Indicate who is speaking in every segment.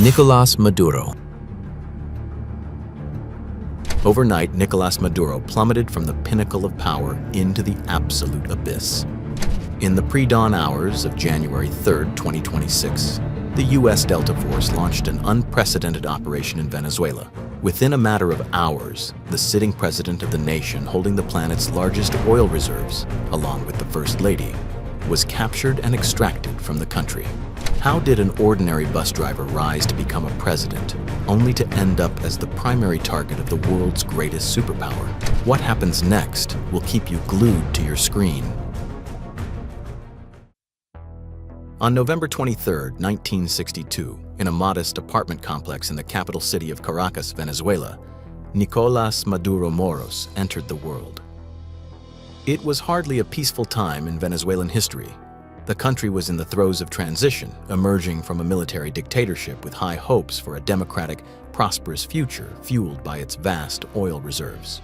Speaker 1: Nicolás Maduro. Overnight, Nicolás Maduro plummeted from the pinnacle of power into the absolute abyss. In the pre-dawn hours of January 3, 2026, the U.S. Delta Force launched an unprecedented operation in Venezuela. Within a matter of hours, the sitting president of the nation holding the planet's largest oil reserves, along with the First Lady, was captured and extracted from the country. How did an ordinary bus driver rise to become a president, only to end up as the primary target of the world's greatest superpower? What happens next will keep you glued to your screen. On November 23, 1962, in a modest apartment complex in the capital city of Caracas, Venezuela, Nicolás Maduro Moros entered the world. It was hardly a peaceful time in Venezuelan history. The country was in the throes of transition, emerging from a military dictatorship with high hopes for a democratic, prosperous future fueled by its vast oil reserves.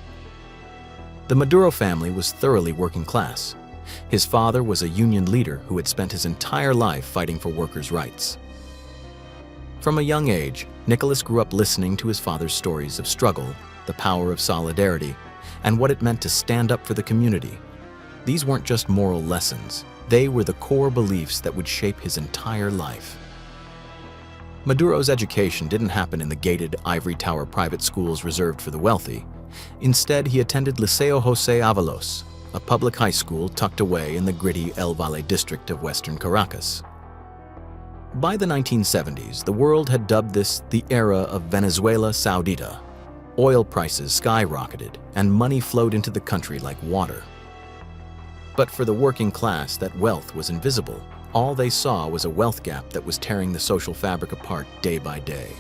Speaker 1: The Maduro family was thoroughly working class. His father was a union leader who had spent his entire life fighting for workers' rights. From a young age, Nicolás grew up listening to his father's stories of struggle, the power of solidarity, and what it meant to stand up for the community. These weren't just moral lessons. They were the core beliefs that would shape his entire life. Maduro's education didn't happen in the gated ivory tower private schools reserved for the wealthy. Instead, he attended Liceo José Avalos, a public high school tucked away in the gritty El Valle district of western Caracas. By the 1970s, the world had dubbed this the era of Venezuela Saudita. Oil prices skyrocketed, and money flowed into the country like water. But for the working class, that wealth was invisible. All they saw was a wealth gap that was tearing the social fabric apart day by day.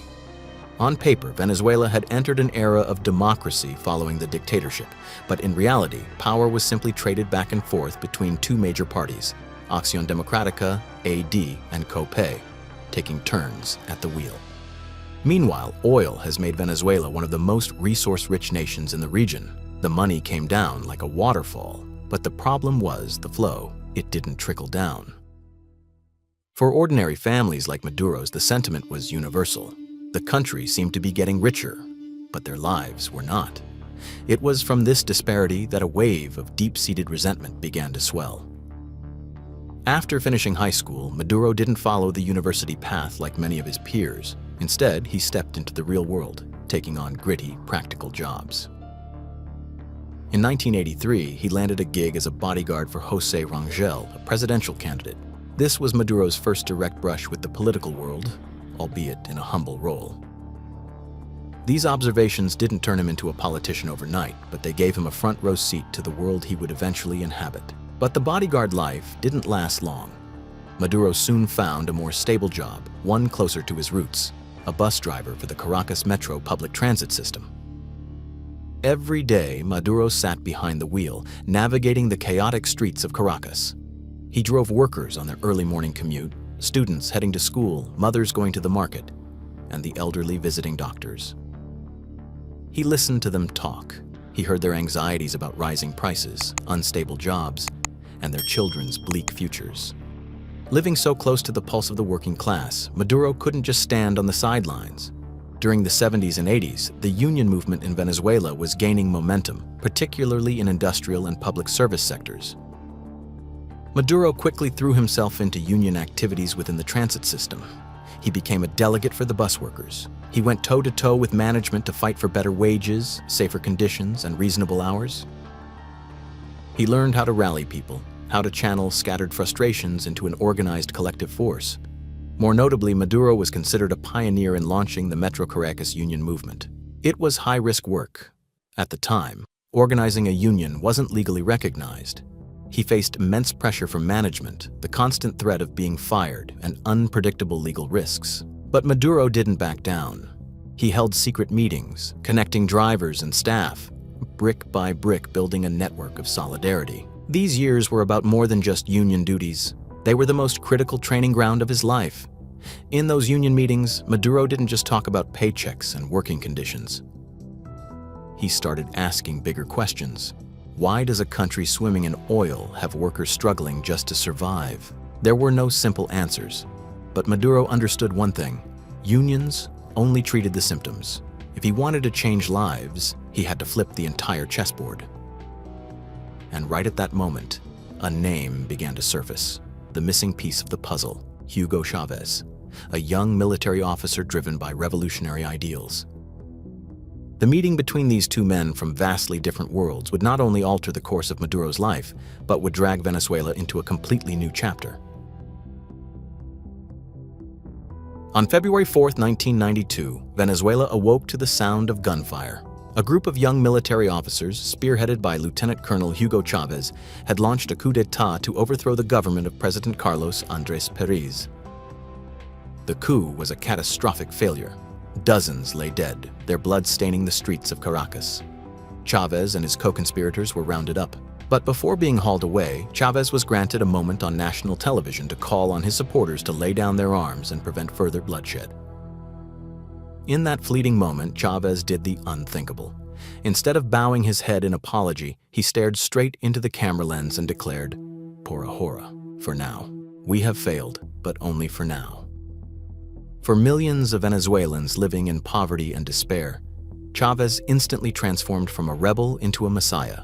Speaker 1: On paper, Venezuela had entered an era of democracy following the dictatorship, but in reality, power was simply traded back and forth between two major parties, Acción Democrática, AD, and COPE, taking turns at the wheel. Meanwhile, oil has made Venezuela one of the most resource-rich nations in the region. The money came down like a waterfall, but the problem was the flow. It didn't trickle down. For ordinary families like Maduro's, the sentiment was universal. The country seemed to be getting richer, but their lives were not. It was from this disparity that a wave of deep-seated resentment began to swell. After finishing high school, Maduro didn't follow the university path like many of his peers. Instead, he stepped into the real world, taking on gritty, practical jobs. In 1983, he landed a gig as a bodyguard for José Rangel, a presidential candidate. This was Maduro's first direct brush with the political world, albeit in a humble role. These observations didn't turn him into a politician overnight, but they gave him a front-row seat to the world he would eventually inhabit. But the bodyguard life didn't last long. Maduro soon found a more stable job, one closer to his roots, a bus driver for the Caracas Metro public transit system. Every day, Maduro sat behind the wheel, navigating the chaotic streets of Caracas. He drove workers on their early morning commute, students heading to school, mothers going to the market, and the elderly visiting doctors. He listened to them talk. He heard their anxieties about rising prices, unstable jobs, and their children's bleak futures. Living so close to the pulse of the working class, Maduro couldn't just stand on the sidelines. During the 70s and 80s, the union movement in Venezuela was gaining momentum, particularly in industrial and public service sectors. Maduro quickly threw himself into union activities within the transit system. He became a delegate for the bus workers. He went toe-to-toe with management to fight for better wages, safer conditions, and reasonable hours. He learned how to rally people, how to channel scattered frustrations into an organized collective force. More notably, Maduro was considered a pioneer in launching the Metro Caracas union movement. It was high-risk work. At the time, organizing a union wasn't legally recognized. He faced immense pressure from management, the constant threat of being fired, and unpredictable legal risks. But Maduro didn't back down. He held secret meetings, connecting drivers and staff, brick by brick building a network of solidarity. These years were about more than just union duties. They were the most critical training ground of his life. In those union meetings, Maduro didn't just talk about paychecks and working conditions. He started asking bigger questions. Why does a country swimming in oil have workers struggling just to survive? There were no simple answers. But Maduro understood one thing: Unions only treated the symptoms. If he wanted to change lives, he had to flip the entire chessboard. And right at that moment, a name began to surface, the missing piece of the puzzle, Hugo Chavez, a young military officer driven by revolutionary ideals. The meeting between these two men from vastly different worlds would not only alter the course of Maduro's life, but would drag Venezuela into a completely new chapter. On February 4, 1992, Venezuela awoke to the sound of gunfire. A group of young military officers, spearheaded by Lieutenant Colonel Hugo Chavez, had launched a coup d'etat to overthrow the government of President Carlos Andrés Pérez. The coup was a catastrophic failure. Dozens lay dead, their blood staining the streets of Caracas. Chavez and his co-conspirators were rounded up. But before being hauled away, Chavez was granted a moment on national television to call on his supporters to lay down their arms and prevent further bloodshed. In that fleeting moment, Chavez did the unthinkable. Instead of bowing his head in apology, he stared straight into the camera lens and declared, "Por ahora, for now. We have failed, but only for now." For millions of Venezuelans living in poverty and despair, Chavez instantly transformed from a rebel into a messiah.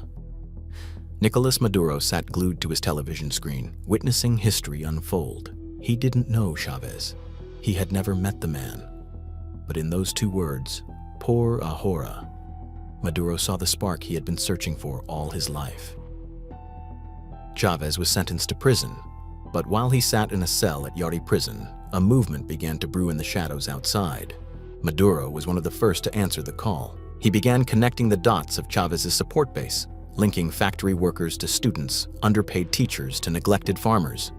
Speaker 1: Nicolás Maduro sat glued to his television screen, witnessing history unfold. He didn't know Chavez. He had never met the man. But in those two words, por ahora, Maduro saw the spark he had been searching for all his life. Chavez was sentenced to prison, but while he sat in a cell at Yari prison, a movement began to brew in the shadows outside. Maduro was one of the first to answer the call. He began connecting the dots of Chavez's support base, linking factory workers to students, underpaid teachers to neglected farmers.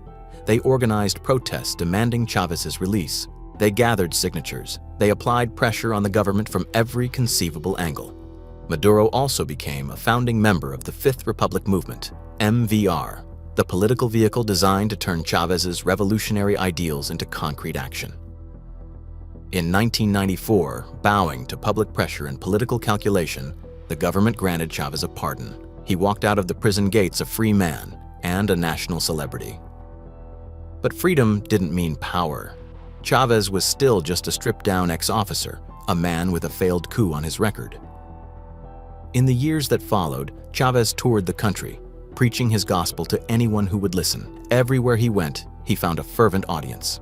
Speaker 1: They organized protests demanding Chavez's release. They gathered signatures. They applied pressure on the government from every conceivable angle. Maduro also became a founding member of the Fifth Republic Movement, MVR, the political vehicle designed to turn Chavez's revolutionary ideals into concrete action. In 1994, bowing to public pressure and political calculation, the government granted Chavez a pardon. He walked out of the prison gates a free man and a national celebrity. But freedom didn't mean power. Chavez was still just a stripped-down ex-officer, a man with a failed coup on his record. In the years that followed, Chavez toured the country, preaching his gospel to anyone who would listen. Everywhere he went, he found a fervent audience.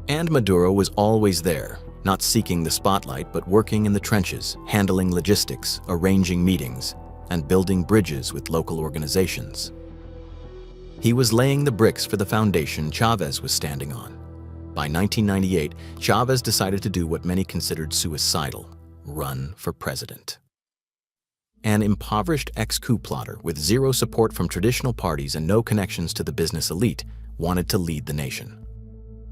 Speaker 1: And Maduro was always there, not seeking the spotlight but working in the trenches, handling logistics, arranging meetings, and building bridges with local organizations. He was laying the bricks for the foundation Chavez was standing on. By 1998, Chavez decided to do what many considered suicidal: run for president. An impoverished ex-coup plotter with zero support from traditional parties and no connections to the business elite wanted to lead the nation.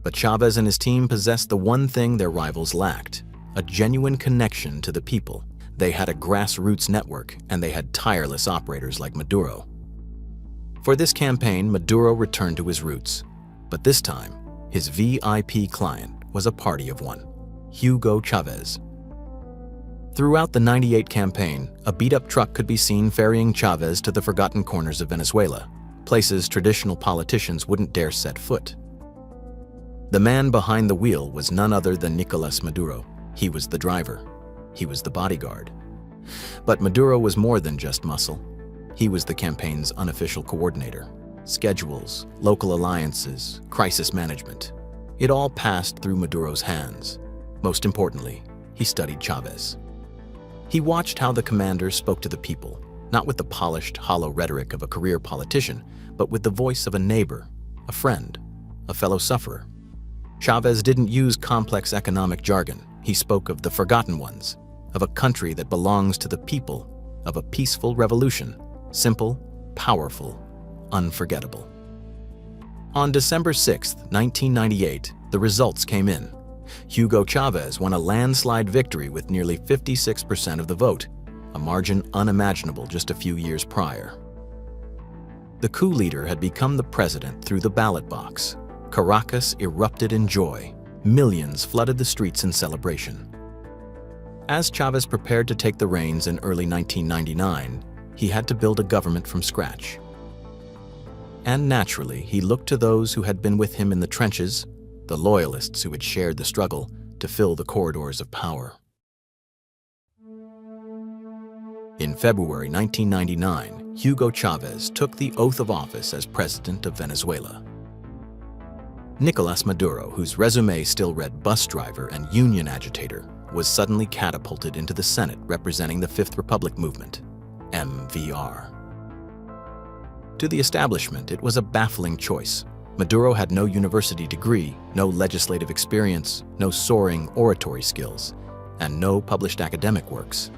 Speaker 1: But Chavez and his team possessed the one thing their rivals lacked: a genuine connection to the people. They had a grassroots network, and they had tireless operators like Maduro. For this campaign, Maduro returned to his roots. But this time, his VIP client was a party of one: Hugo Chavez. Throughout the '98 campaign, a beat-up truck could be seen ferrying Chavez to the forgotten corners of Venezuela, places traditional politicians wouldn't dare set foot. The man behind the wheel was none other than Nicolás Maduro. He was the driver. He was the bodyguard. But Maduro was more than just muscle. He was the campaign's unofficial coordinator. Schedules, local alliances, crisis management. It all passed through Maduro's hands. Most importantly, he studied Chavez. He watched how the commander spoke to the people, not with the polished, hollow rhetoric of a career politician, but with the voice of a neighbor, a friend, a fellow sufferer. Chavez didn't use complex economic jargon. He spoke of the forgotten ones, of a country that belongs to the people, of a peaceful revolution, simple, powerful, unforgettable. On December 6, 1998, the results came in. Hugo Chavez won a landslide victory with nearly 56% of the vote, a margin unimaginable just a few years prior. The coup leader had become the president through the ballot box. Caracas erupted in joy. Millions flooded the streets in celebration. As Chavez prepared to take the reins in early 1999, he had to build a government from scratch. And naturally, he looked to those who had been with him in the trenches, the loyalists who had shared the struggle to fill the corridors of power. In February 1999, Hugo Chavez took the oath of office as president of Venezuela. Nicolás Maduro, whose resume still read bus driver and union agitator, was suddenly catapulted into the Senate representing the Fifth Republic movement, MVR. To the establishment, it was a baffling choice. Maduro had no university degree, no legislative experience, no soaring oratory skills, and no published academic works.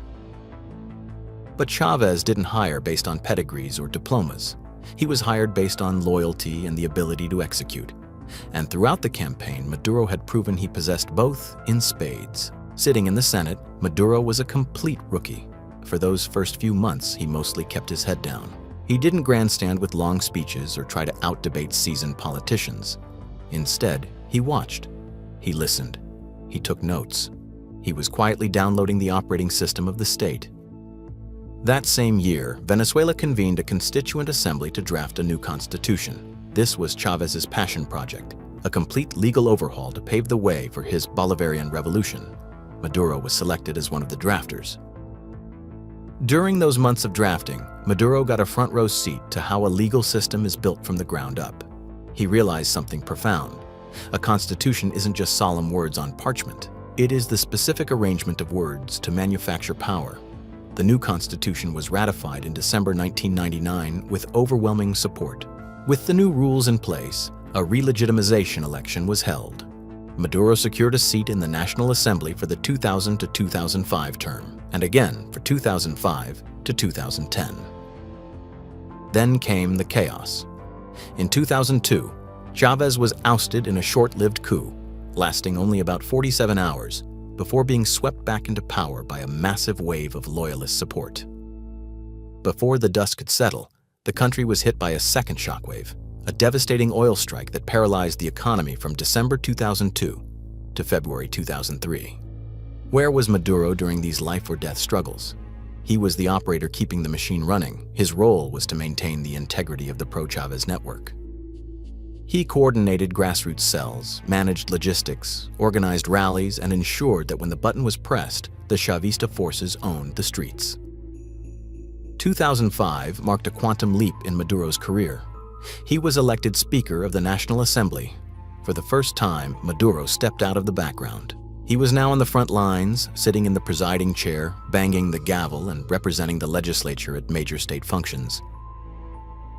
Speaker 1: But Chavez didn't hire based on pedigrees or diplomas. He was hired based on loyalty and the ability to execute. And throughout the campaign, Maduro had proven he possessed both in spades. Sitting in the Senate, Maduro was a complete rookie. For those first few months, he mostly kept his head down. He didn't grandstand with long speeches or try to out-debate seasoned politicians. Instead, he watched. He listened. He took notes. He was quietly downloading the operating system of the state. That same year, Venezuela convened a constituent assembly to draft a new constitution. This was Chavez's passion project, a complete legal overhaul to pave the way for his Bolivarian revolution. Maduro was selected as one of the drafters. During those months of drafting, Maduro got a front-row seat to how a legal system is built from the ground up. He realized something profound. A constitution isn't just solemn words on parchment. It is the specific arrangement of words to manufacture power. The new constitution was ratified in December 1999 with overwhelming support. With the new rules in place, a re-legitimization election was held. Maduro secured a seat in the National Assembly for the 2000 to 2005 term, and again for 2005 to 2010. Then came the chaos. In 2002, Chavez was ousted in a short-lived coup, lasting only about 47 hours, before being swept back into power by a massive wave of loyalist support. Before the dust could settle, the country was hit by a second shockwave, a devastating oil strike that paralyzed the economy from December 2002 to February 2003. Where was Maduro during these life-or-death struggles? He was the operator keeping the machine running. His role was to maintain the integrity of the pro-Chavez network. He coordinated grassroots cells, managed logistics, organized rallies, and ensured that when the button was pressed, the Chavista forces owned the streets. 2005 marked a quantum leap in Maduro's career. He was elected Speaker of the National Assembly. For the first time, Maduro stepped out of the background. He was now on the front lines, sitting in the presiding chair, banging the gavel, and representing the legislature at major state functions.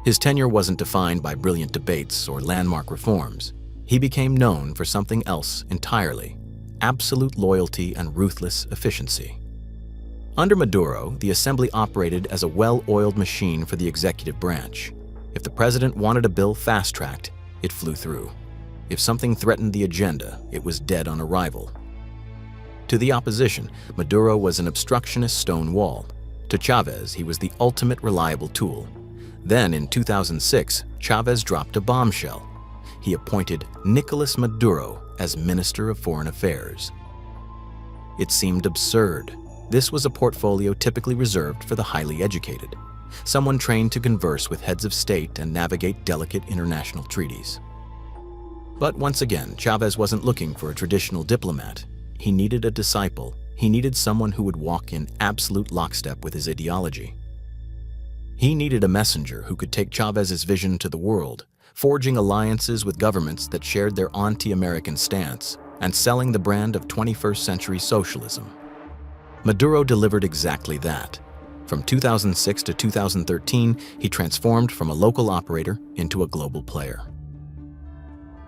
Speaker 1: His tenure wasn't defined by brilliant debates or landmark reforms. He became known for something else entirely: absolute loyalty and ruthless efficiency. Under Maduro, the assembly operated as a well-oiled machine for the executive branch. If the president wanted a bill fast-tracked, it flew through. If something threatened the agenda, it was dead on arrival. To the opposition, Maduro was an obstructionist stone wall. To Chavez, he was the ultimate reliable tool. Then, in 2006, Chavez dropped a bombshell. He appointed Nicolás Maduro as Minister of Foreign Affairs. It seemed absurd. This was a portfolio typically reserved for the highly educated, someone trained to converse with heads of state and navigate delicate international treaties. But once again, Chavez wasn't looking for a traditional diplomat. He needed a disciple. He needed someone who would walk in absolute lockstep with his ideology. He needed a messenger who could take Chavez's vision to the world, forging alliances with governments that shared their anti-American stance and selling the brand of 21st century socialism. Maduro delivered exactly that. From 2006 to 2013, he transformed from a local operator into a global player.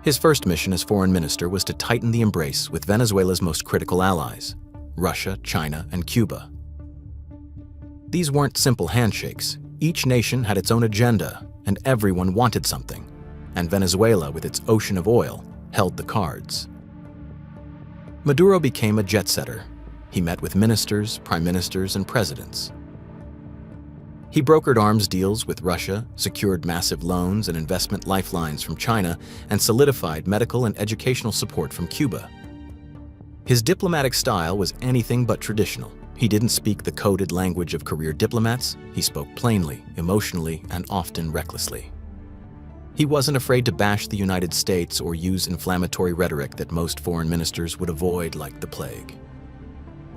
Speaker 1: His first mission as foreign minister was to tighten the embrace with Venezuela's most critical allies: Russia, China, and Cuba. These weren't simple handshakes. Each nation had its own agenda, and everyone wanted something. And Venezuela, with its ocean of oil, held the cards. Maduro became a jet-setter. He met with ministers, prime ministers, and presidents. He brokered arms deals with Russia, secured massive loans and investment lifelines from China, and solidified medical and educational support from Cuba. His diplomatic style was anything but traditional. He didn't speak the coded language of career diplomats. He spoke plainly, emotionally, and often recklessly. He wasn't afraid to bash the United States or use inflammatory rhetoric that most foreign ministers would avoid like the plague.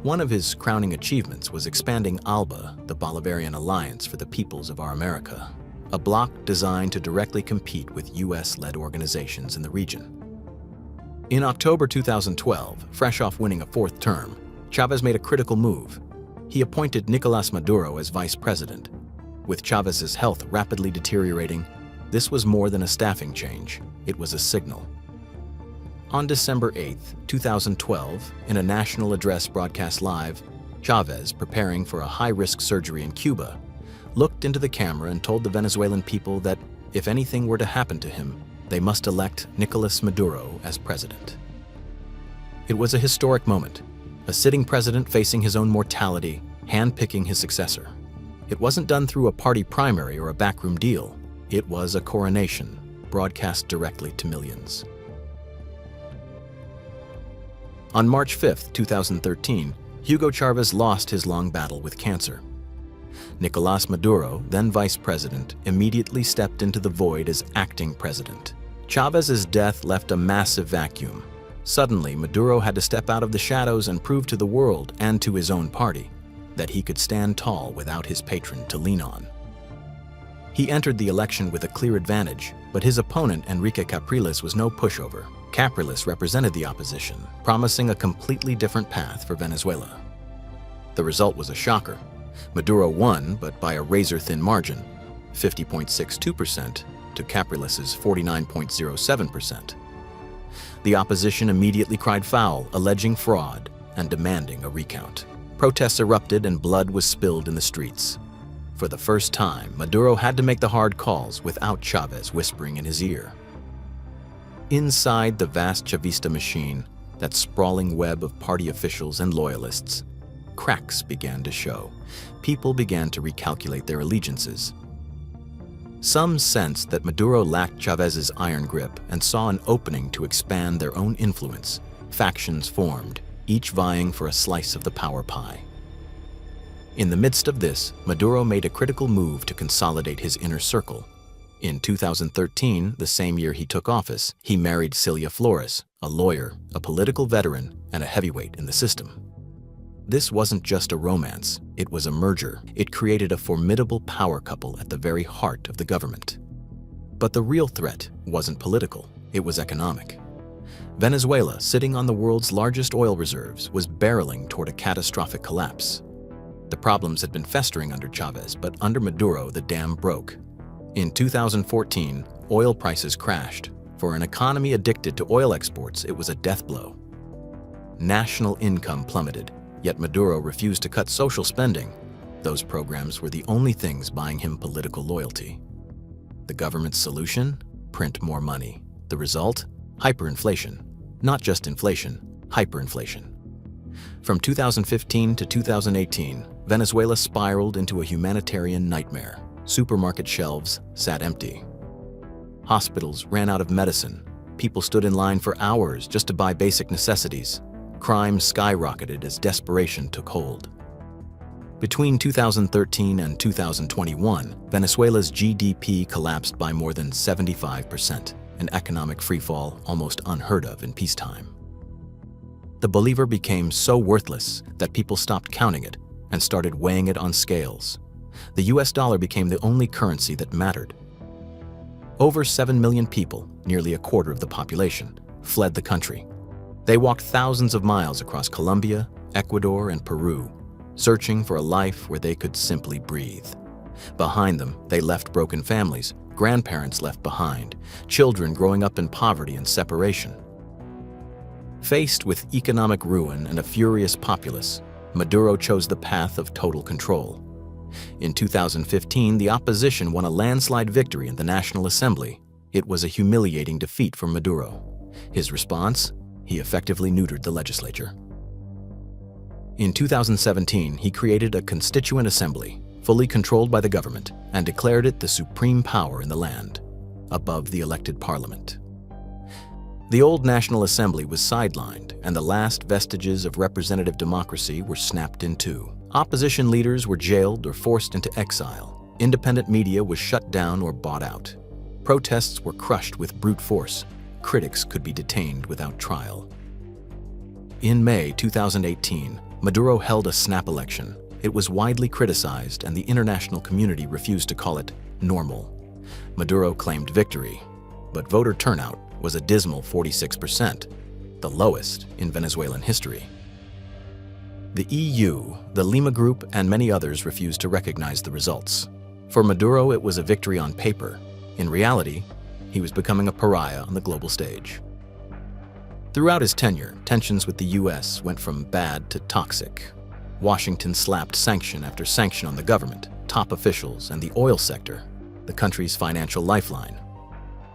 Speaker 1: One of his crowning achievements was expanding ALBA, the Bolivarian Alliance for the Peoples of Our America, a bloc designed to directly compete with US-led organizations in the region. In October 2012, fresh off winning a fourth term, Chávez made a critical move. He appointed Nicolás Maduro as vice president. With Chávez's health rapidly deteriorating, this was more than a staffing change, it was a signal. On December 8, 2012, in a national address broadcast live, Chávez, preparing for a high-risk surgery in Cuba, looked into the camera and told the Venezuelan people that if anything were to happen to him, they must elect Nicolás Maduro as president. It was a historic moment, a sitting president facing his own mortality, handpicking his successor. It wasn't done through a party primary or a backroom deal. It was a coronation, broadcast directly to millions. On March 5, 2013, Hugo Chávez lost his long battle with cancer. Nicolás Maduro, then vice president, immediately stepped into the void as acting president. Chávez's death left a massive vacuum. Suddenly, Maduro had to step out of the shadows and prove to the world and to his own party that he could stand tall without his patron to lean on. He entered the election with a clear advantage, but his opponent, Enrique Capriles, was no pushover. Capriles represented the opposition, promising a completely different path for Venezuela. The result was a shocker. Maduro won, but by a razor-thin margin, 50.62% to Capriles' 49.07%. The opposition immediately cried foul, alleging fraud and demanding a recount. Protests erupted and blood was spilled in the streets. For the first time, Maduro had to make the hard calls without Chávez whispering in his ear. Inside the vast Chavista machine, that sprawling web of party officials and loyalists, cracks began to show. People began to recalculate their allegiances. Some sensed that Maduro lacked Chávez's iron grip and saw an opening to expand their own influence. Factions formed, each vying for a slice of the power pie. In the midst of this, Maduro made a critical move to consolidate his inner circle. In 2013, the same year he took office, he married Celia Flores, a lawyer, a political veteran, and a heavyweight in the system. This wasn't just a romance, it was a merger. It created a formidable power couple at the very heart of the government. But the real threat wasn't political, it was economic. Venezuela, sitting on the world's largest oil reserves, was barreling toward a catastrophic collapse. The problems had been festering under Chávez, but under Maduro, the dam broke. In 2014, oil prices crashed. For an economy addicted to oil exports, it was a death blow. National income plummeted, yet Maduro refused to cut social spending. Those programs were the only things buying him political loyalty. The government's solution? Print more money. The result? Hyperinflation. Not just inflation, hyperinflation. From 2015 to 2018, Venezuela spiraled into a humanitarian nightmare. Supermarket shelves sat empty. Hospitals ran out of medicine. People stood in line for hours just to buy basic necessities. Crime skyrocketed as desperation took hold. Between 2013 and 2021, Venezuela's GDP collapsed by more than 75%, an economic freefall almost unheard of in peacetime. The bolivar became so worthless that people stopped counting it and started weighing it on scales. The US dollar became the only currency that mattered. Over 7 million people, nearly a quarter of the population, fled the country. They walked thousands of miles across Colombia, Ecuador, and Peru, searching for a life where they could simply breathe. Behind them, they left broken families, grandparents left behind, children growing up in poverty and separation. Faced with economic ruin and a furious populace, Maduro chose the path of total control. In 2015, the opposition won a landslide victory in the National Assembly. It was a humiliating defeat for Maduro. His response? He effectively neutered the legislature. In 2017, he created a constituent assembly, fully controlled by the government, and declared it the supreme power in the land, above the elected parliament. The old National Assembly was sidelined, and the last vestiges of representative democracy were snapped in two. Opposition leaders were jailed or forced into exile. Independent media was shut down or bought out. Protests were crushed with brute force. Critics could be detained without trial. In May 2018, Maduro held a snap election. It was widely criticized, and the international community refused to call it normal. Maduro claimed victory, but voter turnout was a dismal 46%, the lowest in Venezuelan history. The EU, the Lima Group, and many others refused to recognize the results. For Maduro, it was a victory on paper. In reality, he was becoming a pariah on the global stage. Throughout his tenure, tensions with the US went from bad to toxic. Washington slapped sanction after sanction on the government, top officials, and the oil sector, the country's financial lifeline.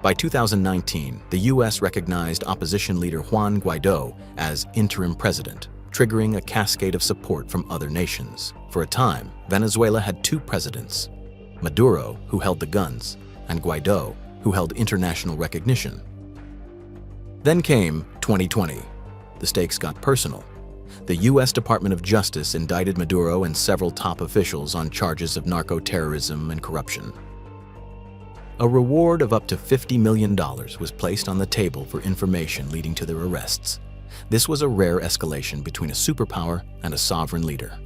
Speaker 1: By 2019, the US recognized opposition leader Juan Guaidó as interim president, triggering a cascade of support from other nations. For a time, Venezuela had two presidents: Maduro, who held the guns, and Guaidó, who held international recognition. Then came 2020. The stakes got personal. The U.S. Department of Justice indicted Maduro and several top officials on charges of narco-terrorism and corruption. A reward of up to $50 million was placed on the table for information leading to their arrests. This was a rare escalation between a superpower and a sovereign leader.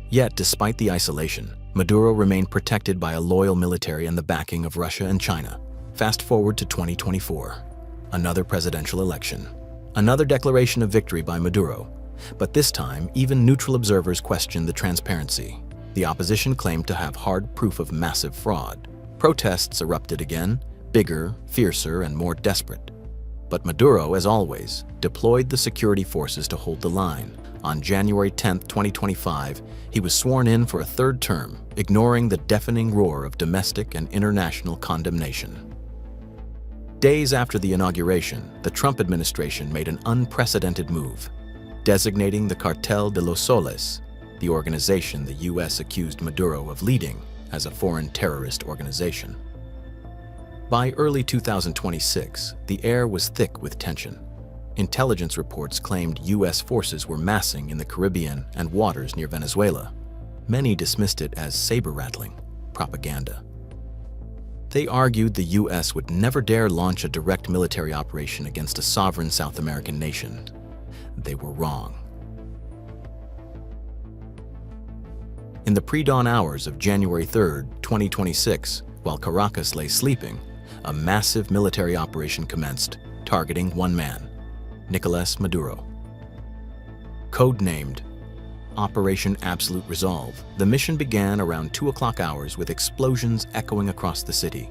Speaker 1: Yet, despite the isolation, Maduro remained protected by a loyal military and the backing of Russia and China. Fast forward to 2024. Another presidential election. Another declaration of victory by Maduro. But this time, even neutral observers questioned the transparency. The opposition claimed to have hard proof of massive fraud. Protests erupted again, bigger, fiercer, and more desperate. But Maduro, as always, deployed the security forces to hold the line. On January 10, 2025, he was sworn in for a third term, ignoring the deafening roar of domestic and international condemnation. Days after the inauguration, the Trump administration made an unprecedented move, designating the Cartel de los Soles, the organization the U.S. accused Maduro of leading, as a foreign terrorist organization. By early 2026, the air was thick with tension. Intelligence reports claimed U.S. forces were massing in the Caribbean and waters near Venezuela. Many dismissed it as saber-rattling propaganda. They argued the U.S. would never dare launch a direct military operation against a sovereign South American nation. They were wrong. In the pre-dawn hours of January 3, 2026, while Caracas lay sleeping, a massive military operation commenced, targeting one man, Nicolás Maduro. Codenamed Operation Absolute Resolve, the mission began around 2 o'clock hours with explosions echoing across the city.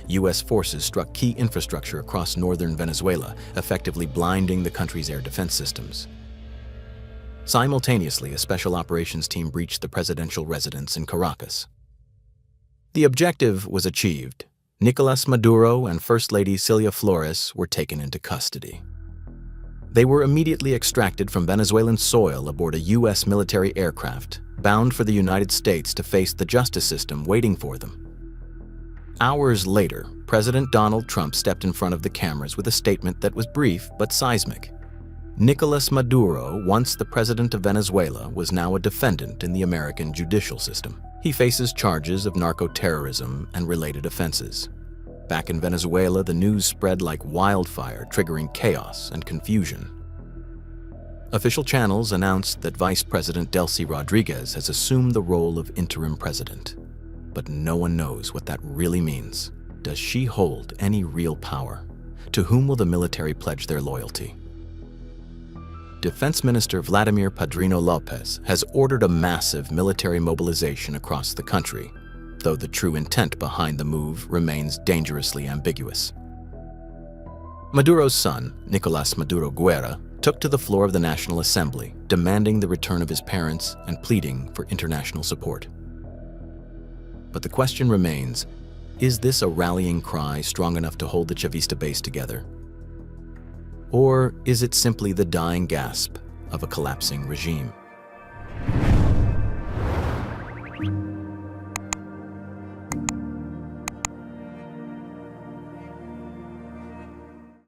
Speaker 1: U.S. forces struck key infrastructure across northern Venezuela, effectively blinding the country's air defense systems. Simultaneously, a special operations team breached the presidential residence in Caracas. The objective was achieved. Nicolás Maduro and First Lady Cilia Flores were taken into custody. They were immediately extracted from Venezuelan soil aboard a U.S. military aircraft, bound for the United States to face the justice system waiting for them. Hours later, President Donald Trump stepped in front of the cameras with a statement that was brief but seismic. Nicolás Maduro, once the president of Venezuela, was now a defendant in the American judicial system. He faces charges of narco-terrorism and related offenses. Back in Venezuela, the news spread like wildfire, triggering chaos and confusion. Official channels announced that Vice President Delcy Rodriguez has assumed the role of interim president. But no one knows what that really means. Does she hold any real power? To whom will the military pledge their loyalty? Defense Minister Vladimir Padrino Lopez has ordered a massive military mobilization across the country, though the true intent behind the move remains dangerously ambiguous. Maduro's son, Nicolás Maduro Guerra, took to the floor of the National Assembly, demanding the return of his parents and pleading for international support. But the question remains, is this a rallying cry strong enough to hold the Chavista base together? Or is it simply the dying gasp of a collapsing regime?